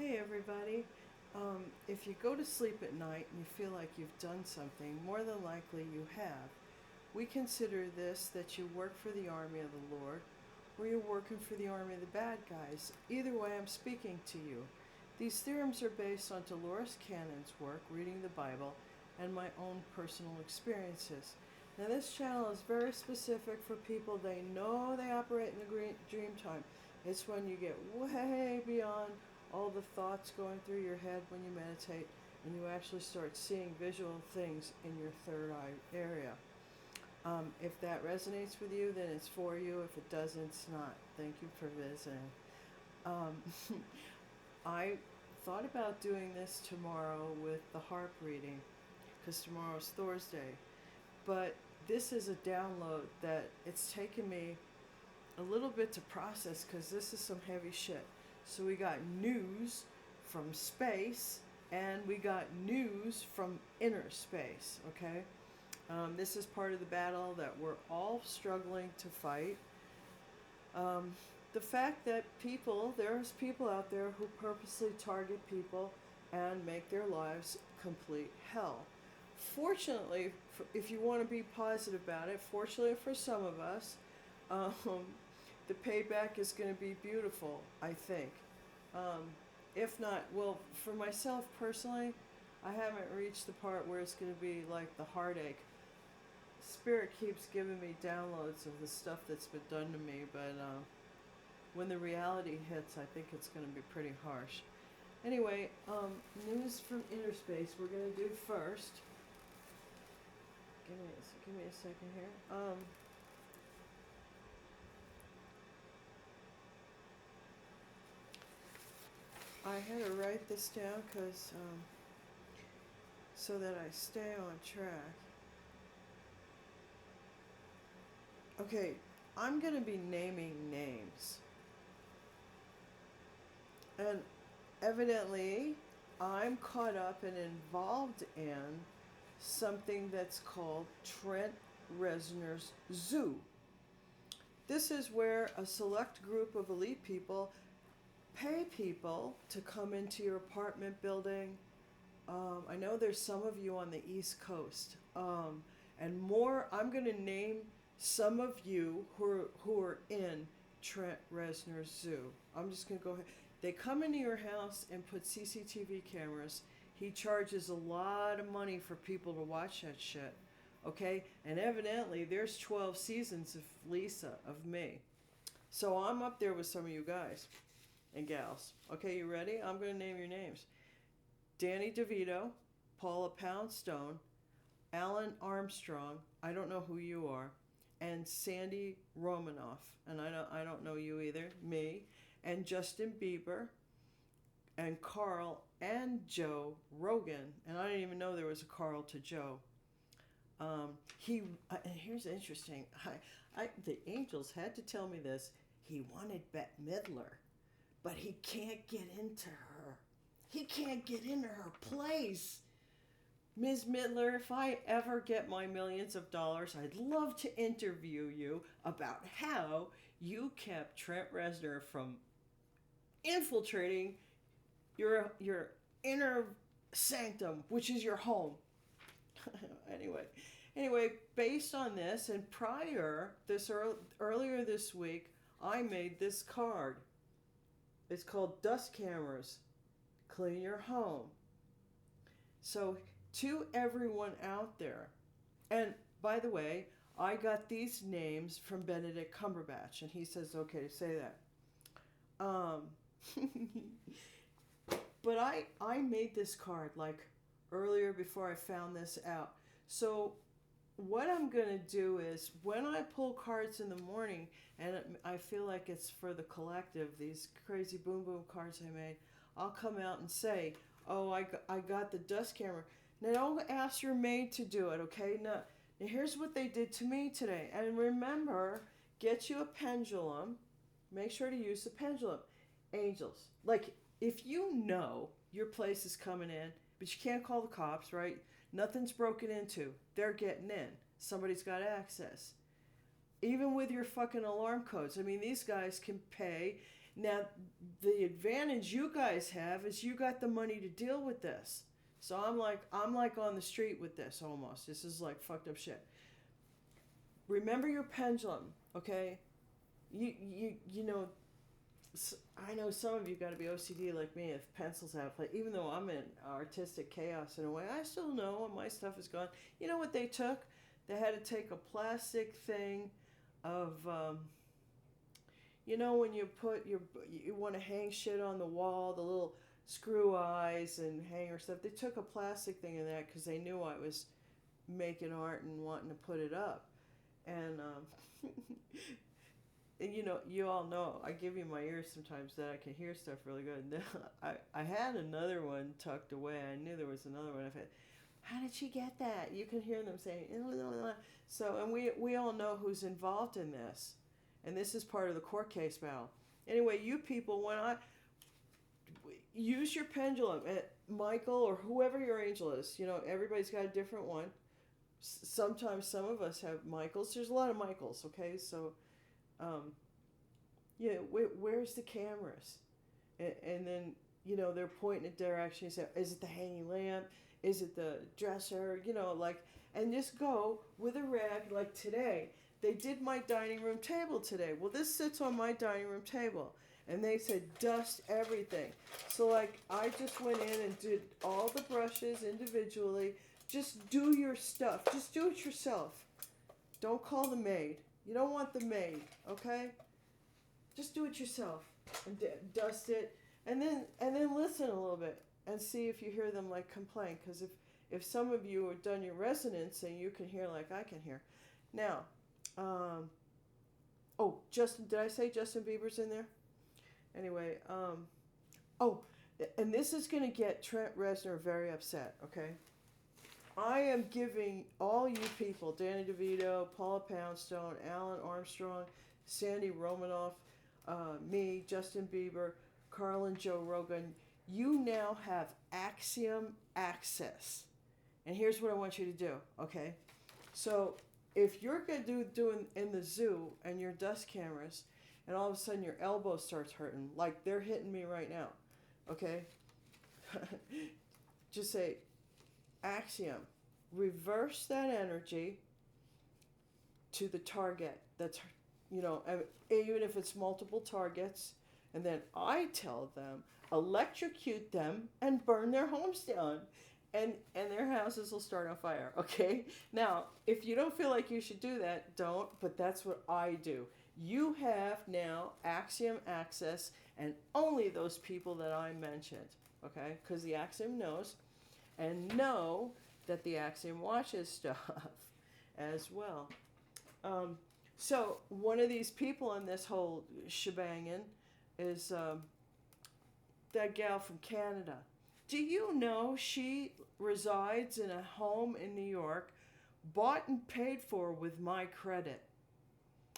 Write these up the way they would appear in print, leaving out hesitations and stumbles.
Hey everybody. If you go to sleep at night and you feel like you've done something, more than likely you have. We consider this that you work for the army of the Lord or you're working for the army of the bad guys. Either way, I'm speaking to you. These theorems are based on Dolores Cannon's work, reading the Bible, and my own personal experiences. Now, this channel is very specific for people they know they operate in the dream time. It's when you get way beyond all the thoughts going through your head when you meditate and you actually start seeing visual things in your third eye area. If that resonates with you, then it's for you. If it doesn't, it's not. Thank you for visiting. Um, I thought about doing this tomorrow with the harp reading because tomorrow's Thursday. But this is a download that it's taken me a little bit to process because this is some heavy shit. So we got news from space and we got news from inner space, okay? This is part of the battle that we're all struggling to fight. The fact that there's people out there who purposely target people and make their lives complete hell. Fortunately, if you want to be positive about it, fortunately for some of us, the payback is going to be beautiful, I think. If not, well, for myself personally, I haven't reached the part where it's going to be like the heartache. Spirit keeps giving me downloads of the stuff that's been done to me, but when the reality hits, I think it's going to be pretty harsh. Anyway, news from inner space we're going to do first. Give me a second here. I had to write this down because so that I stay on track. Okay, I'm going to be naming names. And evidently, I'm caught up and involved in something that's called Trent Rezner's Zoo. This is where a select group of elite people pay people to come into your apartment building. I know there's some of you on the East Coast. And more, I'm going to name some of you who are in Trent Rezner's Zoo. I'm just going to go ahead. They come into your house and put CCTV cameras. He charges a lot of money for people to watch that shit. Okay? And evidently, there's 12 seasons of Lisa, of me. So I'm up there with some of you guys and gals. Okay, you ready? I'm going to name your names. Danny DeVito, Paula Poundstone, Alan Armstrong, I don't know who you are, and Sandy Romanoff, and I don't know you either, me, and Justin Bieber, and Carl and Joe Rogan, and I didn't even know there was a Carl to Joe. And here's interesting. The angels had to tell me this. He wanted Bette Midler, but he can't get into her. He can't get into her place. Ms. Midler, if I ever get my millions of dollars, I'd love to interview you about how you kept Trent Rezner from infiltrating your inner sanctum, which is your home. Anyway, based on this and earlier this week, I made this card. It's called Dust Cameras. Clean your home. So to everyone out there, and by the way, I got these names from Benedict Cumberbatch, and he says, okay, say that. But I made this card like earlier before I found this out. So what I'm going to do is when I pull cards in the morning, and I feel like it's for the collective, these crazy boom boom cards I made, I'll come out and say, oh, I got the dust camera. Now don't ask your maid to do it, okay? Now here's what they did to me today. And remember, get you a pendulum. Make sure to use the pendulum. Angels. Like, if you know your place is coming in, but you can't call the cops, right? Nothing's broken into. They're getting in. Somebody's got access. Even with your fucking alarm codes. I mean, these guys can pay Now, the advantage you guys have is you got the money to deal with this. So I'm like on the street with this almost. This is like fucked up shit. Remember your pendulum, okay? You know, I know some of you got to be OCD like me if pencils have play. Even though I'm in artistic chaos in a way, I still know when my stuff is gone. You know what they took? They had to take a plastic thing of, you know, when you put you want to hang shit on the wall, the little screw eyes and hanger stuff. They took a plastic thing in that because they knew I was making art and wanting to put it up. And and you know, you all know I give you my ears sometimes that I can hear stuff really good. And I had another one tucked away. I knew there was another one. I had, how did she get that? You can hear them saying, so, and we all know who's involved in this, and this is part of the court case battle. Anyway, you people, when I use your pendulum, Michael or whoever your angel is, you know, everybody's got a different one. Sometimes some of us have Michaels. There's a lot of Michaels, okay? So, yeah, where's the cameras? And then, you know, they're pointing a direction. You say, is it the hanging lamp? Is it the dresser? You know, like, and just go with a rag. Like today, they did my dining room table today. Well, this sits on my dining room table. And they said, dust everything. So, like, I just went in and did all the brushes individually. Just do your stuff. Just do it yourself. Don't call the maid. You don't want the maid, okay? Just do it yourself and dust it, and then listen a little bit and see if you hear them like complain. Because if some of you have done your resonance and you can hear like I can hear, now, oh, Justin, did I say Justin Bieber's in there? Anyway, oh, and this is gonna get Trent Rezner very upset, okay? I am giving all you people, Danny DeVito, Paula Poundstone, Alan Armstrong, Sandy Romanoff, me, Justin Bieber, Carl and Joe Rogan, you now have Axiom access. And here's what I want you to do, okay? So if you're going to doing in the zoo and your dust cameras, and all of a sudden your elbow starts hurting, like they're hitting me right now, okay? Just say, Axiom, reverse that energy to the target that's, you know, even if it's multiple targets, and then I tell them, electrocute them and burn their homes down, and their houses will start on fire, okay? Now, if you don't feel like you should do that, don't, but that's what I do. You have now Axiom access, and only those people that I mentioned, okay? Because the Axiom knows, and know that the Axiom watches stuff as well. So one of these people in this whole shebangin is that gal from Canada. Do you know she resides in a home in New York, bought and paid for with my credit?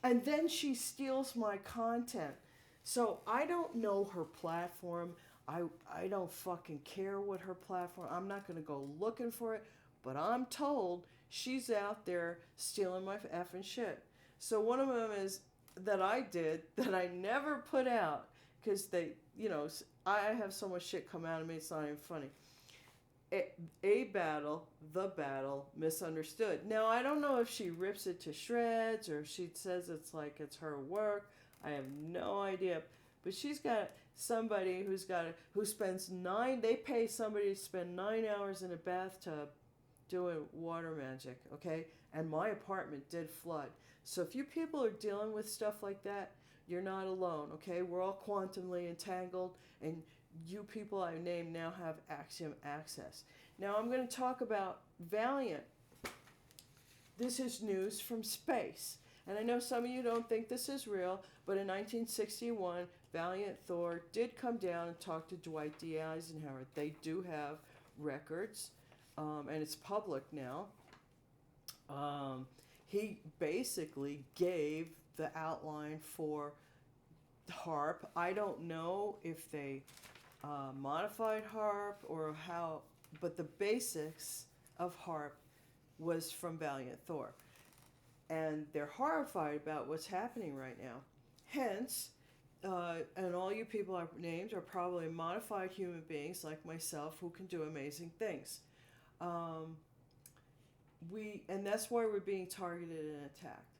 And then she steals my content. So I don't know her platform. I don't fucking care what her platform. I'm not going to go looking for it, but I'm told she's out there stealing my effing shit. So one of them is that I did that I never put out because they, you know, I have so much shit come out of me, it's not even funny. A battle, the battle, misunderstood. Now, I don't know if she rips it to shreds or she says it's like it's her work. I have no idea. But she's got somebody who spends they pay somebody to spend 9 hours in a bathtub doing water magic, okay? And my apartment did flood. So if you people are dealing with stuff like that, you're not alone, okay? We're all quantumly entangled, and you people I named now have Axiom access. Now I'm going to talk about Valiant. This is news from space. And I know some of you don't think this is real, but in 1961, Valiant Thor did come down and talk to Dwight D. Eisenhower. They do have records, and it's public now. He basically gave the outline for HARP. I don't know if they modified HARP or how, but the basics of HARP was from Valiant Thor. And they're horrified about what's happening right now. Hence, and all you people I've named are probably modified human beings like myself who can do amazing things. Um, and that's why we're being targeted and attacked.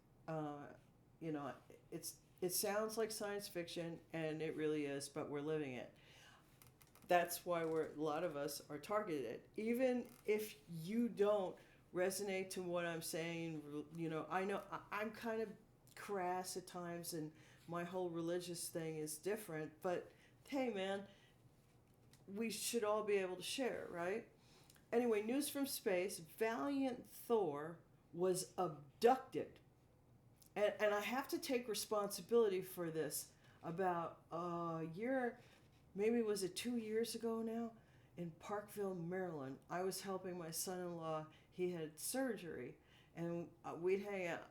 You know, it sounds like science fiction, and it really is, but we're living it. That's why a lot of us are targeted. Even if you don't resonate to what I'm saying, you know, I'm kind of crass at times, and my whole religious thing is different. But hey, man, we should all be able to share, right? Anyway, news from space: Valiant Thor was abducted, and I have to take responsibility for this. About a year, maybe was it 2 years ago now, in Parkville, Maryland, I was helping my son-in-law. He had surgery, and we'd hang out.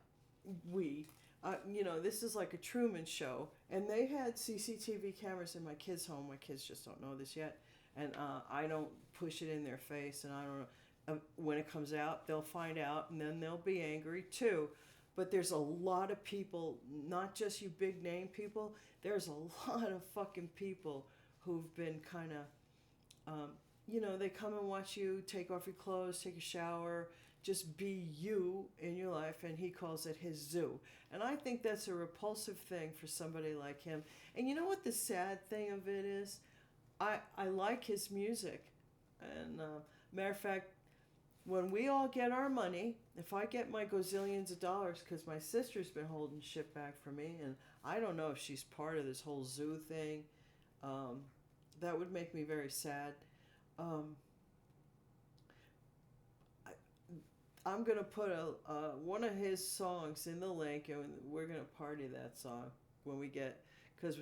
You know, this is like a Truman Show, and they had CCTV cameras in my kids' home. My kids just don't know this yet, and I don't push it in their face, and I don't know. When it comes out, they'll find out, and then they'll be angry too. But there's a lot of people, not just you big name people. There's a lot of fucking people who've been kind of, you know, they come and watch you take off your clothes, take a shower, just be you in your life, and he calls it his zoo. And I think that's a repulsive thing for somebody like him. And you know what the sad thing of it is? I like his music. And matter of fact, when we all get our money, if I get my gazillions of dollars, because my sister's been holding shit back for me, and I don't know if she's part of this whole zoo thing, that would make me very sad. I'm going to put one of his songs in the link, and we're going to party that song when we get, because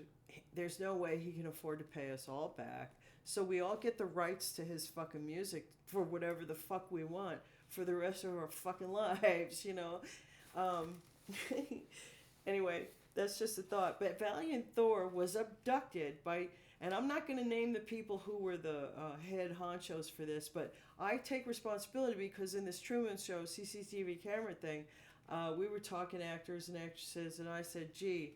there's no way he can afford to pay us all back. So we all get the rights to his fucking music for whatever the fuck we want for the rest of our fucking lives, you know. Anyway, that's just a thought. But Valiant Thor was abducted by, and I'm not going to name the people who were the head honchos for this, but I take responsibility because in this Truman Show CCTV camera thing, we were talking actors and actresses, and I said, gee,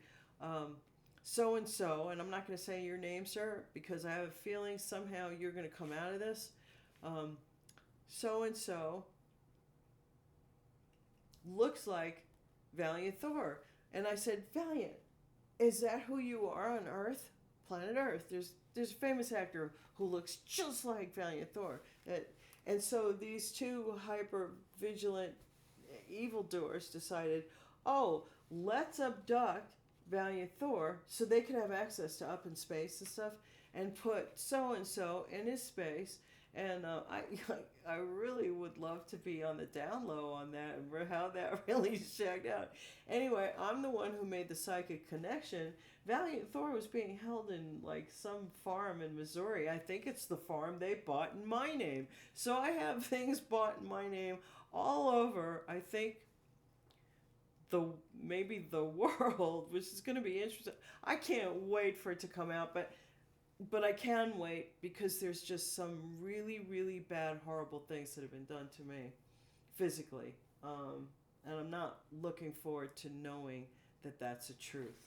so-and-so, and I'm not going to say your name, sir, because I have a feeling somehow you're going to come out of this. So-and-so looks like Valiant Thor. And I said, Valiant, is that who you are on Earth? Planet Earth. There's a famous actor who looks just like Valiant Thor. And so these two hyper-vigilant evildoers decided, oh, let's abduct Valiant Thor so they could have access to up in space and stuff, and put so-and-so in his space. And I really would love to be on the down low on that and how that really checked out. Anyway, I'm the one who made the psychic connection. Valiant Thor was being held in like some farm in Missouri. I think it's the farm they bought in my name. So I have things bought in my name all over, I think, maybe the world, which is going to be interesting. I can't wait for it to come out, but I can wait because there's just some really, really bad, horrible things that have been done to me physically. And I'm not looking forward to knowing that that's the truth.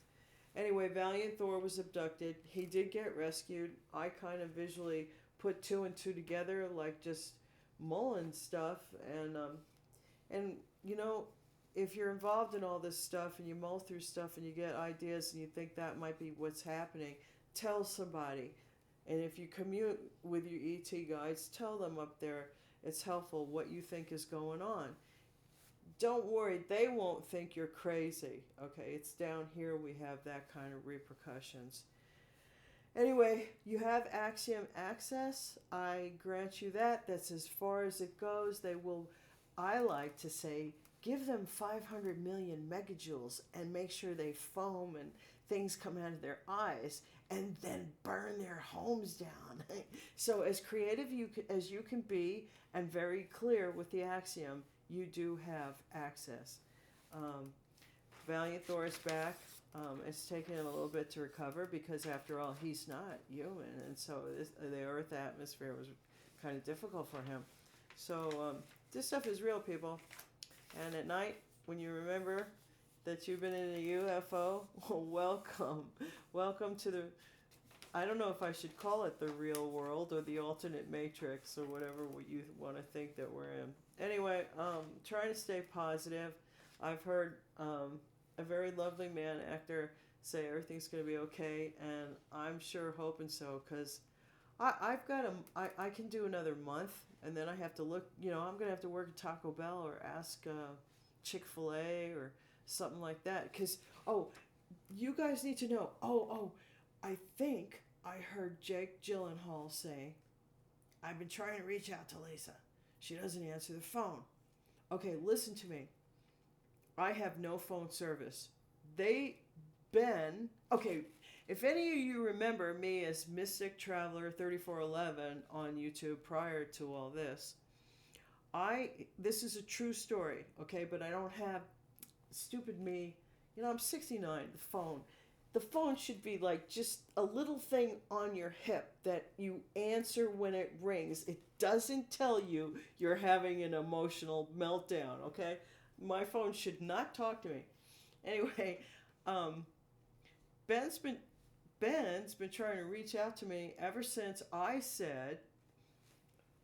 Anyway, Valiant Thor was abducted. He did get rescued. I kind of visually put two and two together, like just mulling stuff. And you know, if you're involved in all this stuff and you mull through stuff and you get ideas and you think that might be what's happening, tell somebody. And if you commute with your ET guides, tell them up there it's helpful what you think is going on. Don't worry, they won't think you're crazy. Okay, it's down here we have that kind of repercussions. Anyway, you have Axiom access. I grant you that. That's as far as it goes. They will, I like to say, give them 500 million megajoules and make sure they foam and things come out of their eyes and then burn their homes down. So as creative as you can be and very clear with the Axiom, you do have access. Valiant Thor is back. It's taken him a little bit to recover because after all, he's not human. And so the Earth atmosphere was kind of difficult for him. So this stuff is real, people. And at night, when you remember, that you've been in a UFO? Well, welcome. Welcome to the, I don't know if I should call it the real world or the alternate matrix or whatever you want to think that we're in. Anyway, trying to stay positive. I've heard a very lovely man actor say everything's going to be okay, and I'm sure hoping so, because I've got I can do another month, and then I have to look, I'm going to have to work at Taco Bell or ask Chick-fil-A or something like that, because, you guys need to know, I think I heard Jake Gyllenhaal say, I've been trying to reach out to Lisa. She doesn't answer the phone. Okay, listen to me. I have no phone service. If any of you remember me as Mystic Traveler 3411 on YouTube prior to all this, this is a true story, okay, but I don't have, stupid me, I'm 69, the phone should be like just a little thing on your hip that you answer when it rings. It doesn't tell you you're having an emotional meltdown, okay? My phone should not talk to me. Anyway, Ben's been trying to reach out to me ever since I said,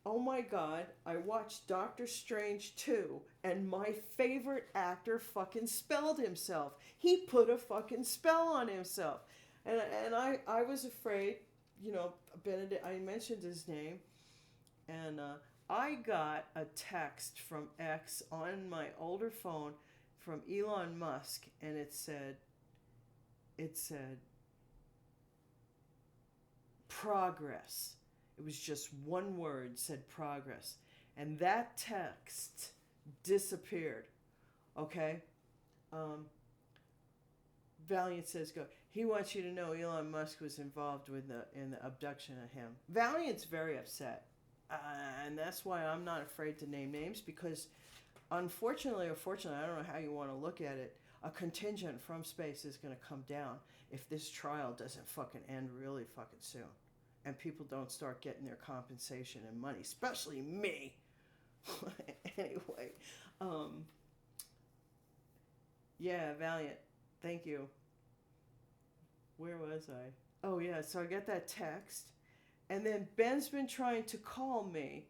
oh my God, I watched Doctor Strange 2 and my favorite actor fucking spelled himself. He put a fucking spell on himself. And I was afraid, Benedict, I mentioned his name, and I got a text from X on my older phone from Elon Musk, and it said, progress. It was just one word, said progress. And that text disappeared. Okay? Valiant says, go. He wants you to know Elon Musk was involved in the abduction of him. Valiant's very upset. And that's why I'm not afraid to name names, because unfortunately or fortunately, I don't know how you want to look at it, a contingent from space is going to come down if this trial doesn't fucking end really fucking soon. And people don't start getting their compensation and money, especially me. Anyway, yeah, Valiant, thank you. Where was I? Oh yeah, so I got that text, and then Ben's been trying to call me,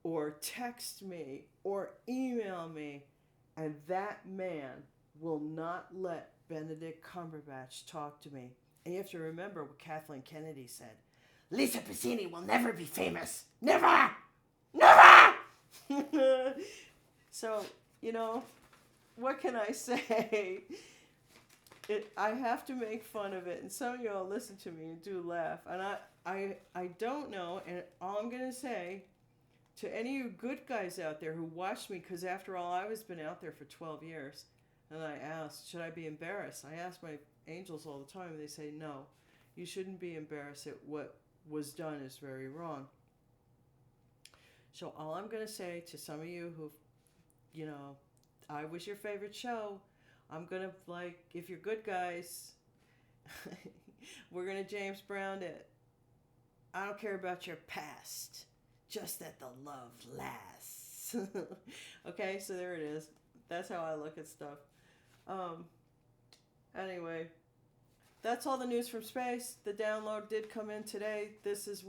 or text me, or email me, and that man will not let Benedict Cumberbatch talk to me. And you have to remember what Kathleen Kennedy said. Lisa Piscini will never be famous. Never! Never! So, what can I say? I have to make fun of it, and some of y'all listen to me and do laugh. And I don't know, and all I'm going to say to any of you good guys out there who watched me, because after all, I was been out there for 12 years, and I asked, should I be embarrassed? I ask my angels all the time, and they say, no, you shouldn't be embarrassed at what was done is very wrong. So all I'm going to say to some of you who, I was your favorite show, I'm going to, if you're good guys, we're going to James Brown it. I don't care about your past, just that the love lasts. Okay, so there it is. That's how I look at stuff. Anyway, that's all the news from space. The download did come in today. This is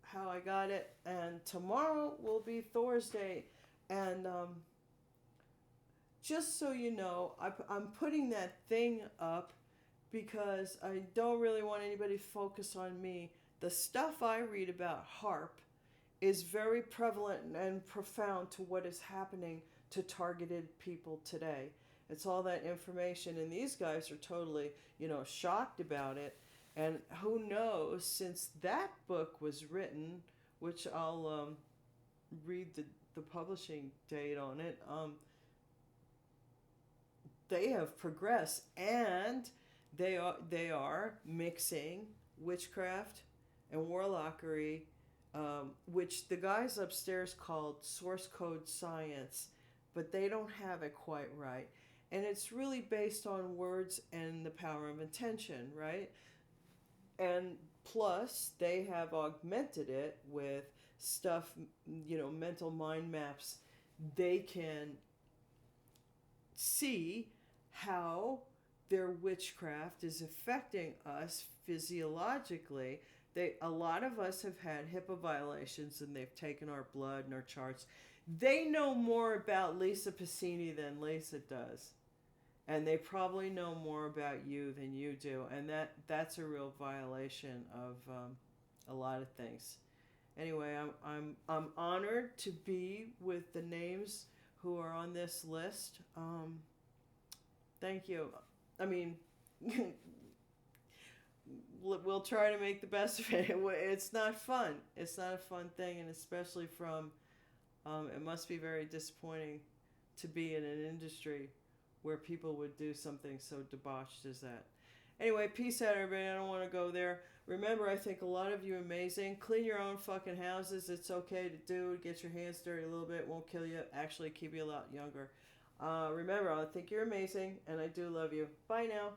how I got it. And tomorrow will be Thursday. And just so you know, I'm putting that thing up because I don't really want anybody to focus on me. The stuff I read about HARP is very prevalent and profound to what is happening to targeted people today. It's all that information, and these guys are totally, shocked about it. And who knows, since that book was written, which I'll read the publishing date on it, they have progressed, and they are mixing witchcraft and warlockery, which the guys upstairs called source code science, but they don't have it quite right. And it's really based on words and the power of intention, right? And plus, they have augmented it with stuff, mental mind maps. They can see how their witchcraft is affecting us physiologically. A lot of us have had HIPAA violations and they've taken our blood and our charts. They know more about Lisa Pacini than Lisa does. And they probably know more about you than you do. And that's a real violation of a lot of things. Anyway, I'm honored to be with the names who are on this list. Thank you. I mean, we'll try to make the best of it. It's not fun. It's not a fun thing, and especially from, it must be very disappointing to be in an industry where people would do something so debauched as that. Anyway, peace out, everybody. I don't want to go there. Remember, I think a lot of you are amazing. Clean your own fucking houses. It's okay to do. Get your hands dirty a little bit. It won't kill you. Actually, keep you a lot younger. Remember, I think you're amazing, and I do love you. Bye now.